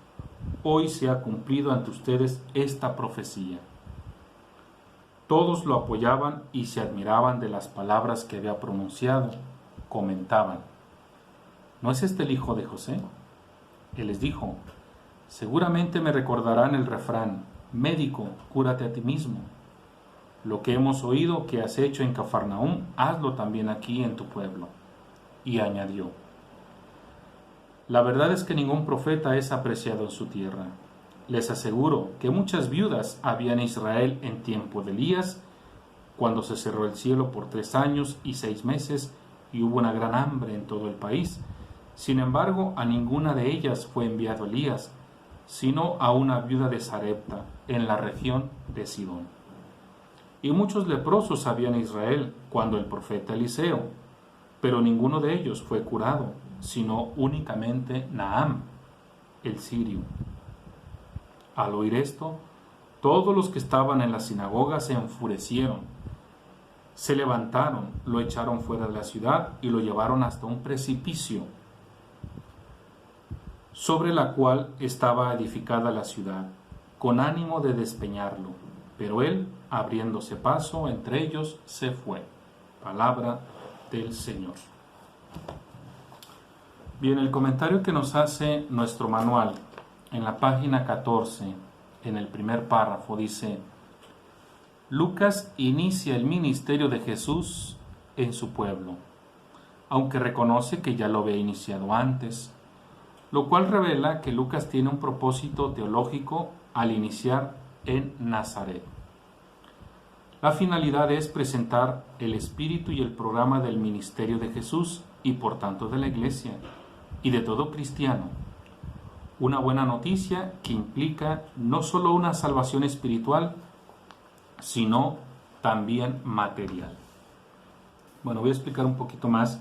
Hoy se ha cumplido ante ustedes esta profecía. Todos lo apoyaban y se admiraban de las palabras que había pronunciado. Comentaban: ¿no es este el hijo de José? Él les dijo: seguramente me recordarán el refrán: médico, cúrate a ti mismo. Lo que hemos oído que has hecho en Cafarnaúm, hazlo también aquí en tu pueblo. Y añadió: la verdad es que ningún profeta es apreciado en su tierra. Les aseguro que muchas viudas había en Israel en tiempo de Elías, cuando se cerró el cielo por 3 años y 6 meses y hubo una gran hambre en todo el país. Sin embargo, a ninguna de ellas fue enviado Elías, sino a una viuda de Sarepta, en la región de Sidón. Y muchos leprosos había en Israel cuando el profeta Eliseo, pero ninguno de ellos fue curado, sino únicamente Naamán, el sirio. Al oír esto, todos los que estaban en la sinagoga se enfurecieron. Se levantaron, lo echaron fuera de la ciudad y lo llevaron hasta un precipicio, sobre la cual estaba edificada la ciudad, con ánimo de despeñarlo. Pero él, abriéndose paso entre ellos, se fue. Palabra del Señor. Bien, el comentario que nos hace nuestro manual en la página 14, en el primer párrafo, dice: Lucas inicia el ministerio de Jesús en su pueblo, aunque reconoce que ya lo había iniciado antes, lo cual revela que Lucas tiene un propósito teológico al iniciar en Nazaret. La finalidad es presentar el espíritu y el programa del ministerio de Jesús y por tanto de la Iglesia y de todo cristiano. Una buena noticia que implica no solo una salvación espiritual, sino también material. Bueno, voy a explicar un poquito más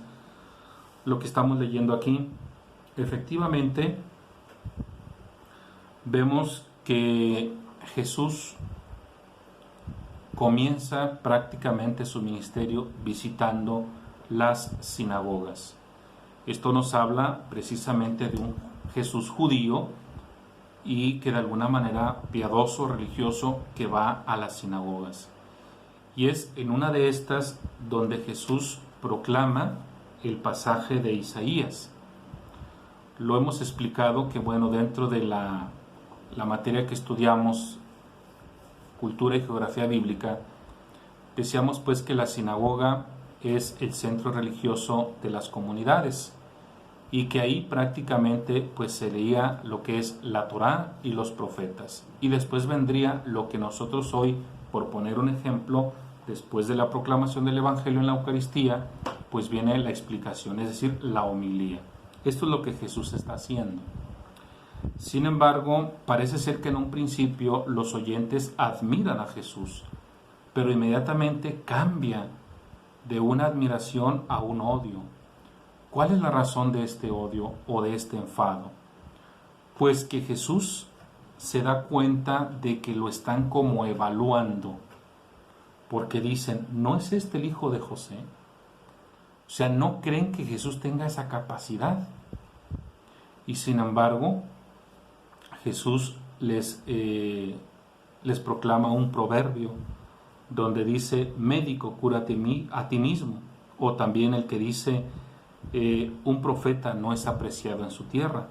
lo que estamos leyendo aquí. Efectivamente, vemos que Jesús comienza prácticamente su ministerio visitando las sinagogas. Esto nos habla precisamente de un Jesús judío y que de alguna manera piadoso, religioso, que va a las sinagogas. Y es en una de estas donde Jesús proclama el pasaje de Isaías. Lo hemos explicado que, bueno, dentro de la materia que estudiamos, cultura y geografía bíblica, decíamos pues que la sinagoga es el centro religioso de las comunidades y que ahí prácticamente pues se leía lo que es la Torá y los profetas, y después vendría lo que nosotros hoy, por poner un ejemplo, después de la proclamación del Evangelio en la Eucaristía, pues viene la explicación, es decir, la homilía. Esto es lo que Jesús está haciendo. Sin embargo, parece ser que en un principio los oyentes admiran a Jesús, pero inmediatamente cambia de una admiración a un odio. ¿Cuál es la razón de este odio o de este enfado? Pues que Jesús se da cuenta de que lo están como evaluando, porque dicen: ¿no es este el hijo de José? O sea, no creen que Jesús tenga esa capacidad. Y sin embargo, Jesús les proclama un proverbio donde dice: médico, cúrate a ti mismo. O también el que dice: un profeta no es apreciado en su tierra.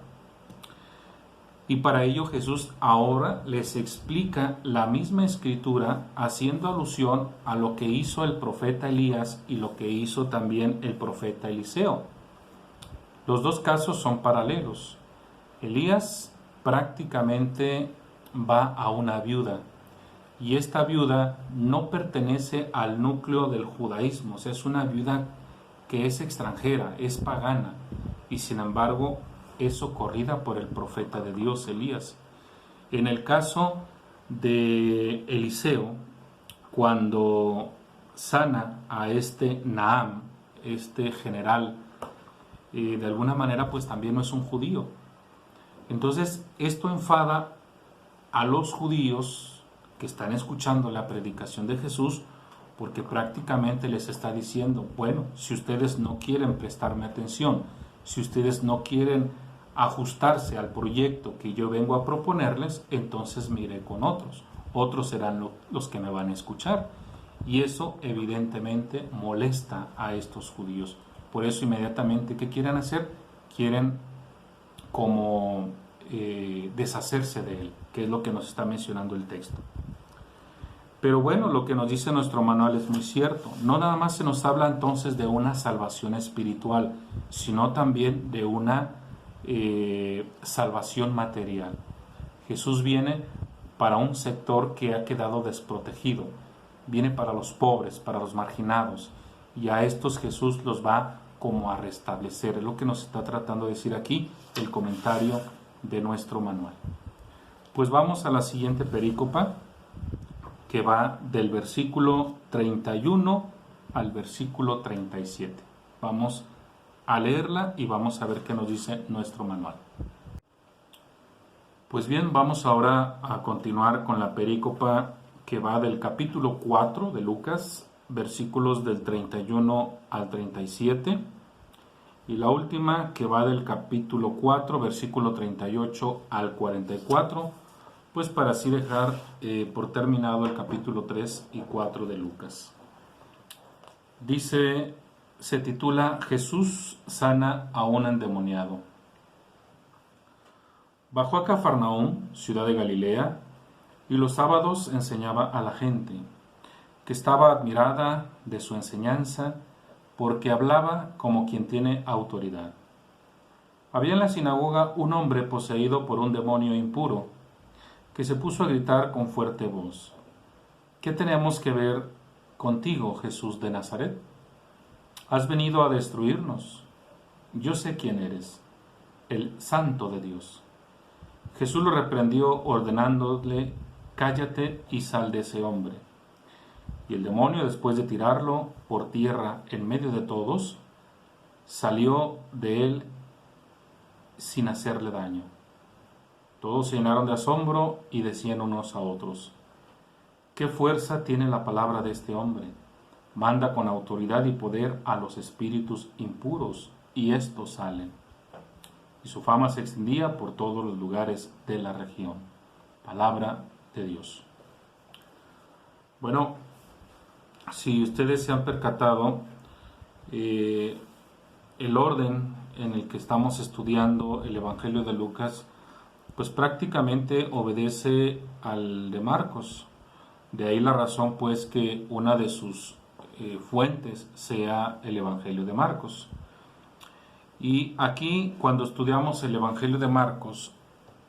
Y para ello Jesús ahora les explica la misma escritura haciendo alusión a lo que hizo el profeta Elías y lo que hizo también el profeta Eliseo. Los dos casos son paralelos. Elías prácticamente va a una viuda y esta viuda no pertenece al núcleo del judaísmo, o sea, es una viuda que es extranjera, es pagana y sin embargo es socorrida por el profeta de Dios, Elías. En el caso de Eliseo, cuando sana a este Naam, este general, de alguna manera pues también no es un judío. Entonces esto enfada a los judíos que están escuchando la predicación de Jesús, porque prácticamente les está diciendo, bueno, si ustedes no quieren prestarme atención, si ustedes no quieren ajustarse al proyecto que yo vengo a proponerles, entonces me iré con otros. Otros serán los que me van a escuchar. Y eso evidentemente molesta a estos judíos. Por eso inmediatamente, ¿qué quieren hacer? Quieren como deshacerse de él, que es lo que nos está mencionando el texto. Pero bueno, lo que nos dice nuestro manual es muy cierto. No nada más se nos habla entonces de una salvación espiritual, sino también de una salvación material. Jesús viene para un sector que ha quedado desprotegido, viene para los pobres, para los marginados, y a estos Jesús los va como a restablecer. Es lo que nos está tratando de decir aquí el comentario de nuestro manual. Pues vamos a la siguiente perícopa, que va del versículo 31 al versículo 37. Vamos a leerla y vamos a ver qué nos dice nuestro manual. Pues bien, vamos ahora a continuar con la perícopa que va del capítulo 4 de Lucas, versículos del 31 al 37, y la última que va del capítulo 4, versículo 38 al 44, pues para así dejar por terminado el capítulo 3 y 4 de Lucas. Se titula Jesús sana a un endemoniado. Bajó a Cafarnaúm, ciudad de Galilea, y los sábados enseñaba a la gente, que estaba admirada de su enseñanza, porque hablaba como quien tiene autoridad. Había en la sinagoga un hombre poseído por un demonio impuro, que se puso a gritar con fuerte voz: ¿Qué tenemos que ver contigo, Jesús de Nazaret? ¿Has venido a destruirnos? Yo sé quién eres, el Santo de Dios. Jesús lo reprendió ordenándole: cállate y sal de ese hombre. Y el demonio, después de tirarlo por tierra en medio de todos, salió de él sin hacerle daño. Todos se llenaron de asombro y decían unos a otros: ¿qué fuerza tiene la palabra de este hombre? Manda con autoridad y poder a los espíritus impuros, y estos salen. Y su fama se extendía por todos los lugares de la región. Palabra de Dios. Bueno, si ustedes se han percatado, el orden en el que estamos estudiando el Evangelio de Lucas, pues prácticamente obedece al de Marcos. De ahí la razón, pues, que una de sus fuentes sea el Evangelio de Marcos. Y aquí, cuando estudiamos el Evangelio de Marcos,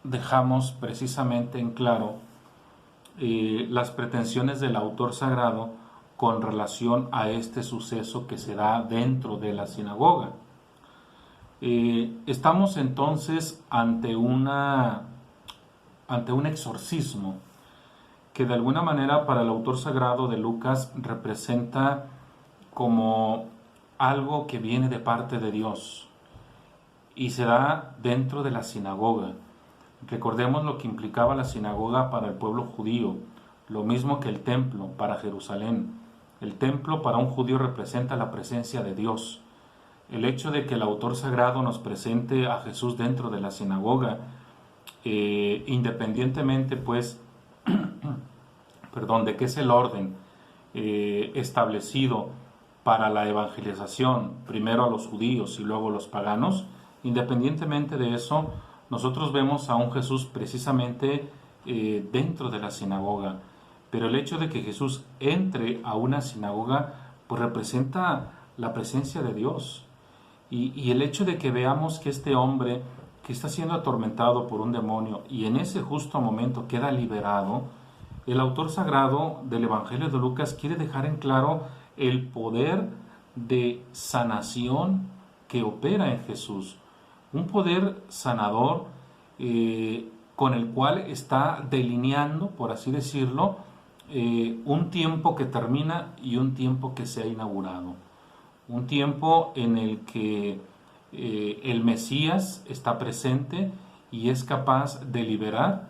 dejamos precisamente en claro las pretensiones del autor sagrado con relación a este suceso que se da dentro de la sinagoga. Estamos entonces ante un exorcismo que de alguna manera para el autor sagrado de Lucas representa como algo que viene de parte de Dios y se da dentro de la sinagoga. Recordemos lo que implicaba la sinagoga para el pueblo judío, lo mismo que el templo para Jerusalén. El templo para un judío representa la presencia de Dios. El hecho de que el autor sagrado nos presente a Jesús dentro de la sinagoga, independientemente pues de que es el orden establecido para la evangelización, primero a los judíos y luego a los paganos, independientemente de eso, nosotros vemos a un Jesús precisamente dentro de la sinagoga. Pero el hecho de que Jesús entre a una sinagoga, pues representa la presencia de Dios. Y el hecho de que veamos que este hombre que está siendo atormentado por un demonio y en ese justo momento queda liberado, el autor sagrado del Evangelio de Lucas quiere dejar en claro el poder de sanación que opera en Jesús. Un poder sanador con el cual está delineando, por así decirlo, un tiempo que termina y un tiempo que se ha inaugurado. Un tiempo en el que el Mesías está presente y es capaz de liberar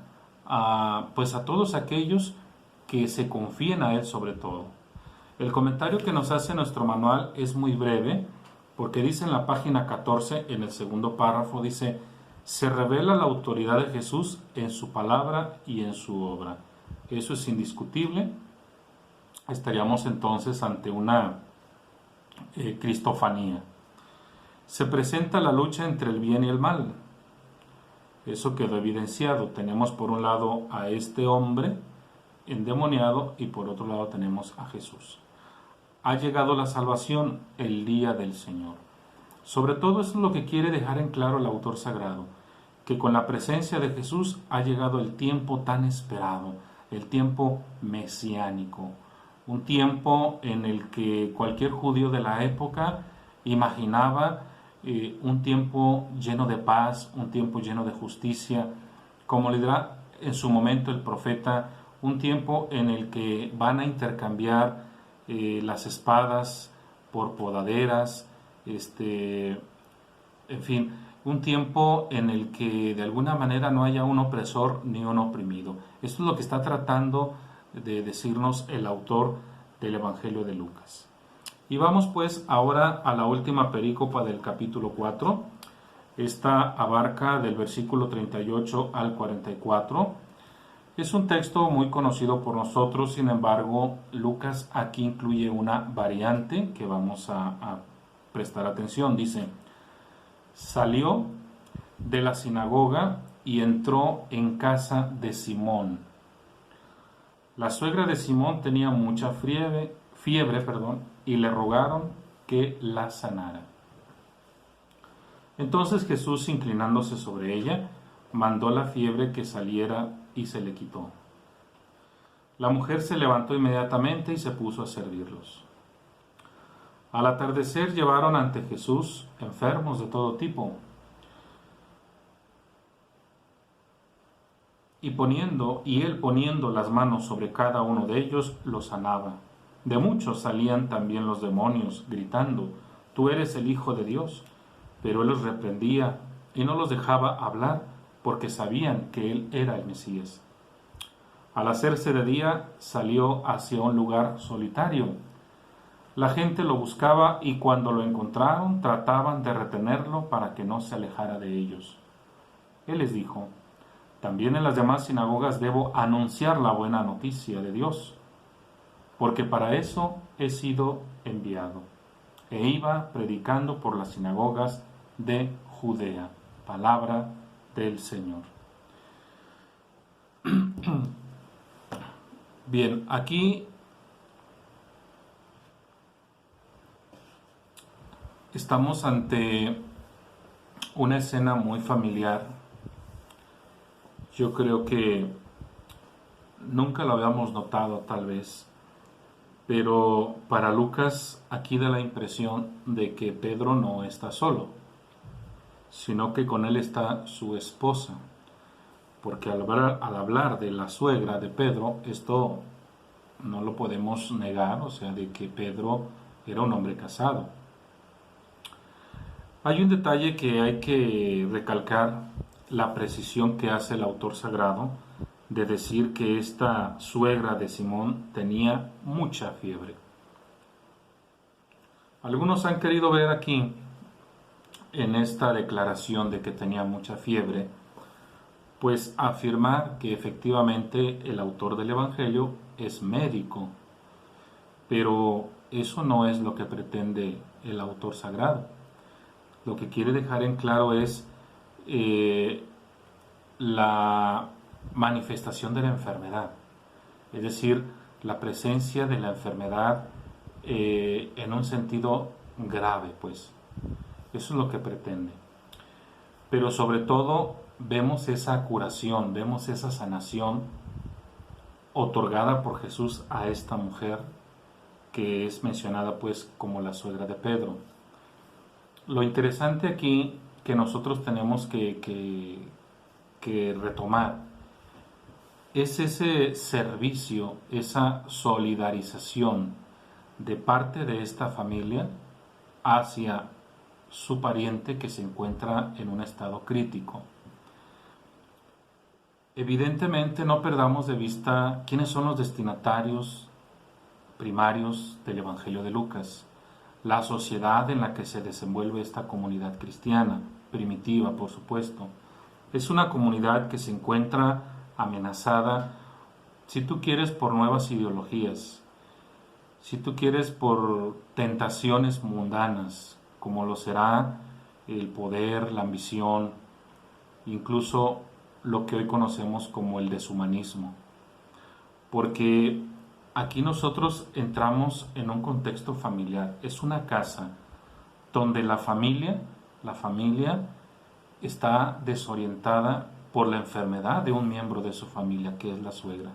pues a todos aquellos que se confíen a Él sobre todo. El comentario que nos hace nuestro manual es muy breve, porque dice en la página 14, en el segundo párrafo, dice: se revela la autoridad de Jesús en su palabra y en su obra. Eso es indiscutible. Estaríamos entonces ante una cristofanía. Se presenta la lucha entre el bien y el mal. Eso quedó evidenciado. Tenemos por un lado a este hombre endemoniado y por otro lado tenemos a Jesús. Ha llegado la salvación, el día del Señor. Sobre todo eso es lo que quiere dejar en claro el autor sagrado, que con la presencia de Jesús ha llegado el tiempo tan esperado, el tiempo mesiánico, un tiempo en el que cualquier judío de la época imaginaba un tiempo lleno de paz, un tiempo lleno de justicia, como le dirá en su momento el profeta, un tiempo en el que van a intercambiar las espadas por podaderas, en fin, un tiempo en el que de alguna manera no haya un opresor ni un oprimido. Esto es lo que está tratando de decirnos el autor del Evangelio de Lucas. Y vamos pues ahora a la última perícopa del capítulo 4. Esta abarca del versículo 38 al 44. Es un texto muy conocido por nosotros, sin embargo, Lucas aquí incluye una variante que vamos a prestar atención. Dice: salió de la sinagoga y entró en casa de Simón. La suegra de Simón tenía mucha fiebre, y le rogaron que la sanara. Entonces Jesús, inclinándose sobre ella, mandó la fiebre que saliera y se le quitó. La mujer se levantó inmediatamente y se puso a servirlos. Al atardecer llevaron ante Jesús enfermos de todo tipo, y él poniendo las manos sobre cada uno de ellos, los sanaba. De muchos salían también los demonios, gritando: tú eres el Hijo de Dios. Pero él los reprendía y no los dejaba hablar, porque sabían que él era el Mesías. Al hacerse de día, salió hacia un lugar solitario. La gente lo buscaba y cuando lo encontraron, trataban de retenerlo para que no se alejara de ellos. Él les dijo: también en las demás sinagogas debo anunciar la buena noticia de Dios, porque para eso he sido enviado. E iba predicando por las sinagogas de Judea. Palabra del Señor. Bien, aquí estamos ante una escena muy familiar. Yo creo que nunca lo habíamos notado tal vez, pero para Lucas aquí da la impresión de que Pedro no está solo, sino que con él está su esposa, porque al hablar de la suegra de Pedro, esto no lo podemos negar, o sea, de que Pedro era un hombre casado. Hay un detalle que hay que recalcar, la precisión que hace el autor sagrado de decir que esta suegra de Simón tenía mucha fiebre. Algunos han querido ver aquí, en esta declaración de que tenía mucha fiebre, pues afirmar que efectivamente el autor del Evangelio es médico. Pero eso no es lo que pretende el autor sagrado. Lo que quiere dejar en claro es la manifestación de la enfermedad, es decir, la presencia de la enfermedad en un sentido grave, pues. Eso es lo que pretende. Pero sobre todo vemos esa curación, vemos esa sanación otorgada por Jesús a esta mujer que es mencionada pues como la suegra de Pedro. Lo interesante aquí que nosotros tenemos que retomar es ese servicio, esa solidarización de parte de esta familia hacia su pariente que se encuentra en un estado crítico. Evidentemente no perdamos de vista quiénes son los destinatarios primarios del Evangelio de Lucas, la sociedad en la que se desenvuelve esta comunidad cristiana, primitiva por supuesto. Es una comunidad que se encuentra amenazada, si tú quieres, por nuevas ideologías, si tú quieres, por tentaciones mundanas, como lo será el poder, la ambición, incluso lo que hoy conocemos como el deshumanismo. Porque aquí nosotros entramos en un contexto familiar. Es una casa donde la familia está desorientada por la enfermedad de un miembro de su familia, que es la suegra.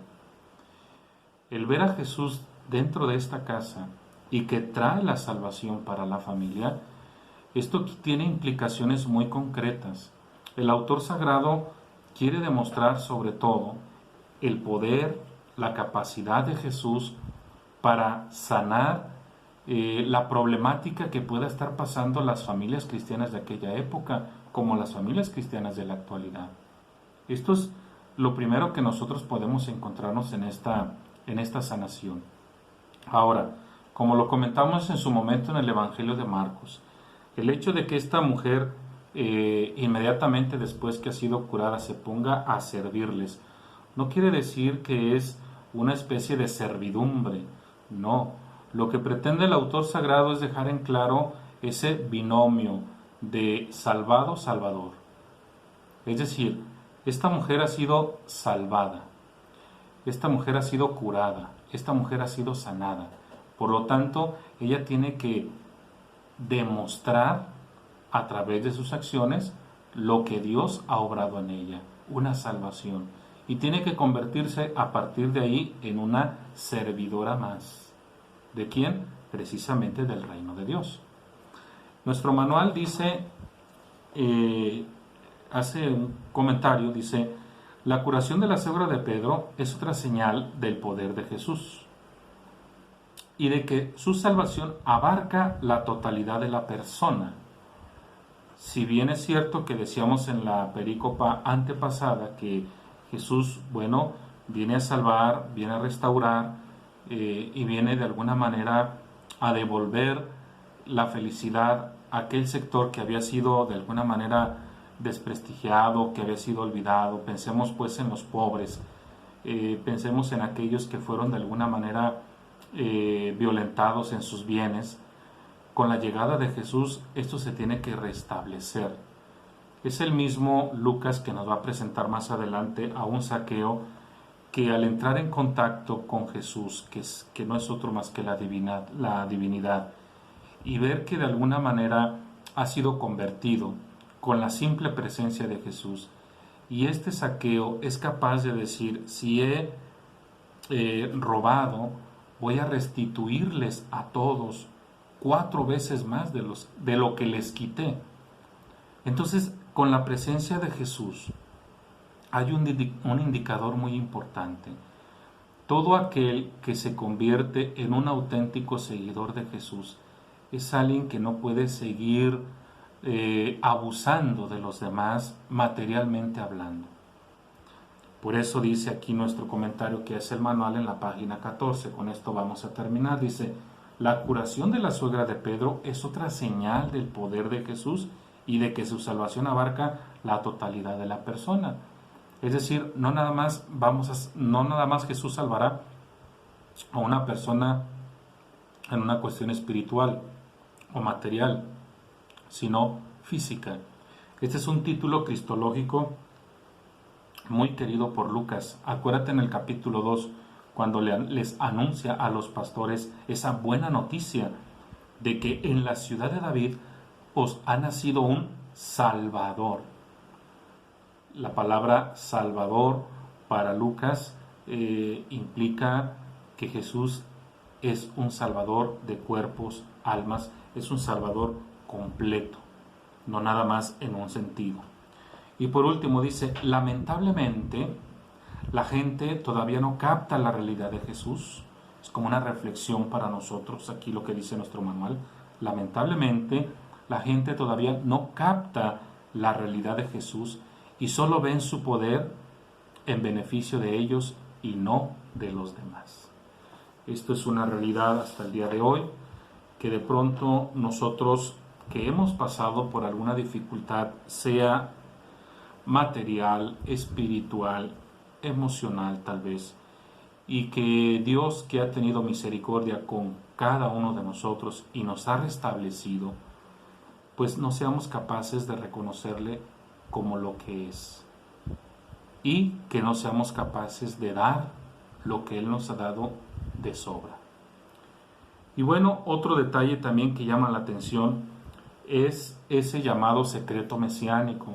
El ver a Jesús dentro de esta casa y que trae la salvación para la familia, esto tiene implicaciones muy concretas. El autor sagrado quiere demostrar sobre todo el poder, la capacidad de Jesús para sanar la problemática que pueda estar pasando las familias cristianas de aquella época, como las familias cristianas de la actualidad. Esto es lo primero que nosotros podemos encontrarnos en esta sanación. Ahora, como lo comentamos en su momento en el Evangelio de Marcos, el hecho de que esta mujer inmediatamente después que ha sido curada se ponga a servirles, no quiere decir que es una especie de servidumbre, no. Lo que pretende el autor sagrado es dejar en claro ese binomio de salvado-salvador. Es decir, esta mujer ha sido salvada, esta mujer ha sido curada, esta mujer ha sido sanada. Por lo tanto, ella tiene que demostrar a través de sus acciones lo que Dios ha obrado en ella, una salvación. Y tiene que convertirse a partir de ahí en una servidora más. ¿De quién? Precisamente del reino de Dios. Nuestro manual dice, hace un comentario, dice: la curación de la suegra de Pedro es otra señal del poder de Jesús y de que su salvación abarca la totalidad de la persona. Si bien es cierto que decíamos en la perícopa antepasada que Jesús, viene a salvar, viene a restaurar y viene de alguna manera a devolver la felicidad a aquel sector que había sido de alguna manera desprestigiado, que había sido olvidado. Pensemos pues en los pobres, pensemos en aquellos que fueron de alguna manera violentados en sus bienes. Con la llegada de Jesús esto se tiene que restablecer. Es el mismo Lucas que nos va a presentar más adelante a un Zaqueo que al entrar en contacto con Jesús, que no es otro más que la divinidad, y ver que de alguna manera ha sido convertido con la simple presencia de Jesús, y este Zaqueo es capaz de decir: si he robado, voy a restituirles a todos 4 veces más de lo que les quité. Entonces, con la presencia de Jesús hay un indicador muy importante. Todo aquel que se convierte en un auténtico seguidor de Jesús es alguien que no puede seguir abusando de los demás materialmente hablando. Por eso dice aquí nuestro comentario, que es el manual, en la página 14. Con esto vamos a terminar. Dice: la curación de la suegra de Pedro es otra señal del poder de Jesús y de que su salvación abarca la totalidad de la persona. Es decir, no nada más Jesús salvará a una persona en una cuestión espiritual o material, sino física. Este es un título cristológico muy querido por Lucas. Acuérdate en el capítulo 2, cuando les anuncia a los pastores esa buena noticia de que en la ciudad de David os ha nacido un Salvador. La palabra Salvador para Lucas implica que Jesús es un Salvador de cuerpos, almas, es un Salvador completo, no nada más en un sentido. Y por último dice, lamentablemente, la gente todavía no capta la realidad de Jesús. Es como una reflexión para nosotros, aquí lo que dice nuestro manual. Lamentablemente, la gente todavía no capta la realidad de Jesús y solo ven su poder en beneficio de ellos y no de los demás. Esto es una realidad hasta el día de hoy, que de pronto nosotros que hemos pasado por alguna dificultad, sea material, espiritual, emocional tal vez, y que Dios, que ha tenido misericordia con cada uno de nosotros y nos ha restablecido, pues no seamos capaces de reconocerle como lo que es, y que no seamos capaces de dar lo que Él nos ha dado de sobra. Y bueno, otro detalle también que llama la atención es ese llamado secreto mesiánico.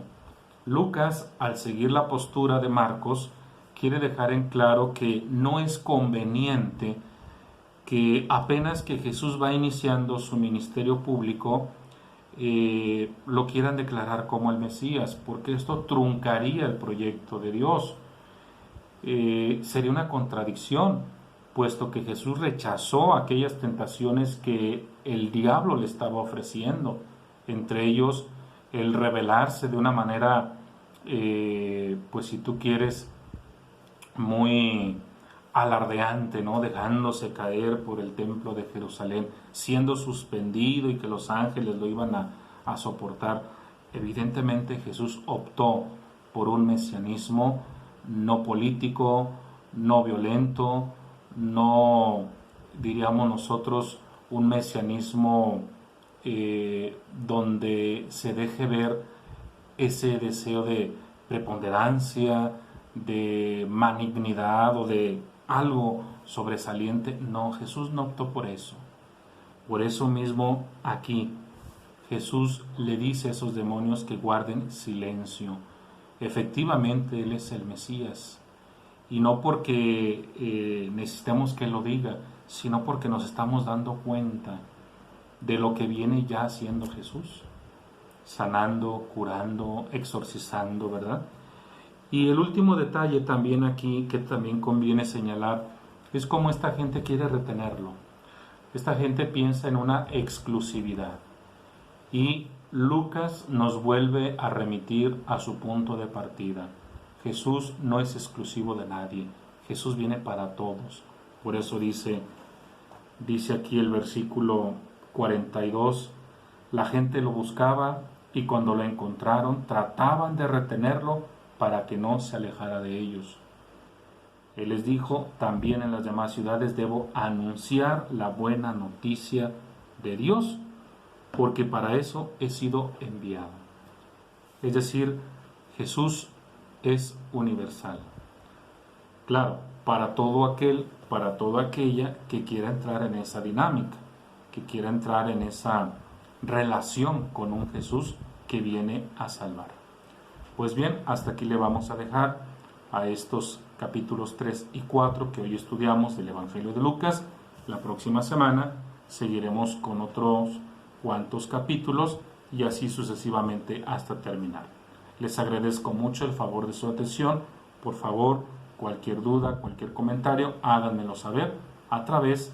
Lucas, al seguir la postura de Marcos, quiere dejar en claro que no es conveniente que apenas que Jesús va iniciando su ministerio público, lo quieran declarar como el Mesías, porque esto truncaría el proyecto de Dios. Sería una contradicción, puesto que Jesús rechazó aquellas tentaciones que el diablo le estaba ofreciendo, entre ellos el rebelarse de una manera, pues si tú quieres, muy alardeante, ¿no? Dejándose caer por el templo de Jerusalén, siendo suspendido y que los ángeles lo iban a soportar. Evidentemente Jesús optó por un mesianismo no político, no violento, no, diríamos nosotros, un mesianismo donde se deje ver ese deseo de preponderancia, de malignidad o de algo sobresaliente. No, Jesús no optó por eso. Por eso mismo aquí Jesús le dice a esos demonios que guarden silencio. Efectivamente Él es el Mesías, y no porque necesitemos que Él lo diga, sino porque nos estamos dando cuenta de lo que viene ya haciendo Jesús, sanando, curando, exorcizando, ¿verdad? Y el último detalle también aquí que también conviene señalar es cómo esta gente quiere retenerlo. Esta gente piensa en una exclusividad, y Lucas nos vuelve a remitir a su punto de partida. Jesús no es exclusivo de nadie, Jesús viene para todos. Por eso dice aquí el versículo 42, la gente lo buscaba y cuando lo encontraron trataban de retenerlo para que no se alejara de ellos. Él les dijo, también en las demás ciudades debo anunciar la buena noticia de Dios, porque para eso he sido enviado. Es decir, Jesús es universal. Claro, para todo para toda aquella que quiera entrar en esa dinámica, que quiera entrar en esa relación con un Jesús que viene a salvar. Pues bien, hasta aquí le vamos a dejar a estos capítulos 3 y 4 que hoy estudiamos del Evangelio de Lucas. La próxima semana seguiremos con otros cuantos capítulos y así sucesivamente hasta terminar. Les agradezco mucho el favor de su atención. Por favor, cualquier duda, cualquier comentario, háganmelo saber a través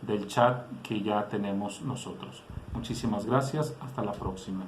del chat que ya tenemos nosotros. Muchísimas gracias. Hasta la próxima.